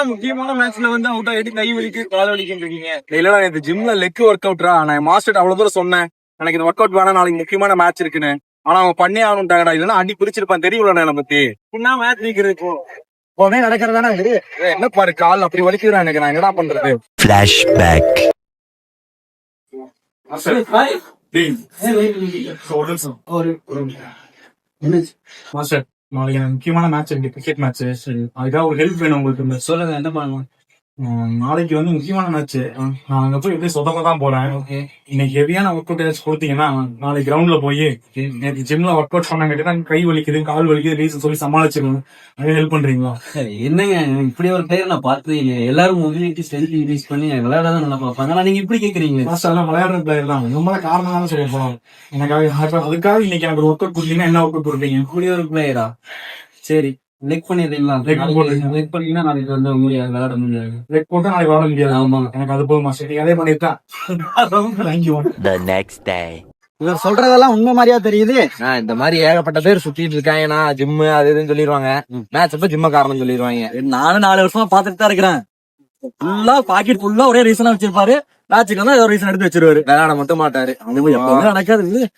முக்கியமான மேட்ச்ல வந்து அவுட் ஆயிட்டு கை வலிக்கு கால் வலிக்குன்னு இருக்கீங்க. இல்லடா இந்த ஜிம்ல லெக் ஒர்க் அவுட்ரா. நான் மாஸ்டர் அவ்வளவு தூரம் சொன்னேன் எனக்கு இந்த ஒர்க் அவுட் வேணா, நாளைக்கு முக்கியமான மேட்ச் இருக்குன்னு. ஆனா அவங்க பண்ணி ஆகணும்ட்டாங்கடா. இல்லன்னா அடி பிரிச்சிருப்பான் தெரியும்ல என்னை பத்தி. புண்ணா மேட்ச் நிக்கிறது இப்போ உடனே நடக்கிறதானா இது? என்ன பாரு கால் அப்படி வலிக்குதுடா எனக்கு. நான் என்னடா பண்றது? Flashback. மாஸ்டர் நாளைக்கு எனக்கு முக்கியமான மேட்ச் இருக்கு, கிரிக்கெட் மேட்ச். அதுக்காக ஒரு ஹெல்ப் வேணும் உங்களுக்கு. சொல்லுங்க என்ன பண்ணணும். நாளைக்கு வந்து முக்கியமான மேட்ச். நான் அங்க போய் எப்படி சொதப்ப தான் போறேன். இன்னைக்கு ஹெவியான ஒர்க் அவுட் ஏதாச்சும் கொடுத்தீங்கன்னா நாளைக்கு கிரவுண்ட்ல போய் நேற்று ஜிம்ல ஒர்க் அவுட் பண்ணாங்க கை வலிக்குது கால் வலிக்குது ரீசன் சொல்லி சமாளிச்சிருக்கணும். அது ஹெல்ப் பண்றீங்களா? என்னங்க இப்படி ஒரு பிளேயர் நான் பார்த்ததே இல்லையே. எல்லாரும் மொபிலிட்டி ஸ்ட்ரென்த் இன்க்ரீஸ் பண்ணி விளையாடாதான் நல்லா பார்ப்பாங்க. ஆனா நீங்க இப்படி கேக்குறீங்க. மாஸ்டர் எல்லாம் விளையாடுற பிளேயர் தான். நம்மள காரணம் தான் சொல்ல போறோம். எனக்காக அதுக்காக இன்னைக்கு எனக்கு ஒரு ஒர்க் அவுட் கொடுத்தீங்கன்னா என்ன ஒர்க் அவுட் கொடுப்பீங்க? இப்படி ஒரு பிளேயரா? சரி லெக் பண்ணிடுறீங்களா? லெக் பண்ணீங்கன்னா நாளைக்கு வந்து முடியாது, விளையாட முடியாது. லெக் போட்டு நாளைக்கு விளையாட முடியாது. ஆமா எனக்கு அது போதும் மாஸ்டர். நீங்க அதே பண்ணிருக்கேன். தேங்க்யூ. The next day. இவர் சொல்றதெல்லாம் உண்மை மாதிரியா தெரியுது. இந்த மாதிரி ஏகப்பட்ட பேர் சுத்திட்டு இருக்காங்க. ஜிம் அது இதுன்னு சொல்லிடுவாங்க. மேட்ச் அப்ப ஜிம்ம காரணம் சொல்லிடுவாங்க. நானும் 4 வருஷமா பாத்துட்டு தான் இருக்கிறேன். ஃபுல்லா பாக்கெட் ஃபுல்லா ஒரே ரீசனா வச்சிருப்பாரு. மேட்சுக்கு வந்து ஏதோ ரீசன் எடுத்து வச்சிருவாரு. விளையாட மட்டும் மாட்டாரு. எப்பவுமே நடக்காது.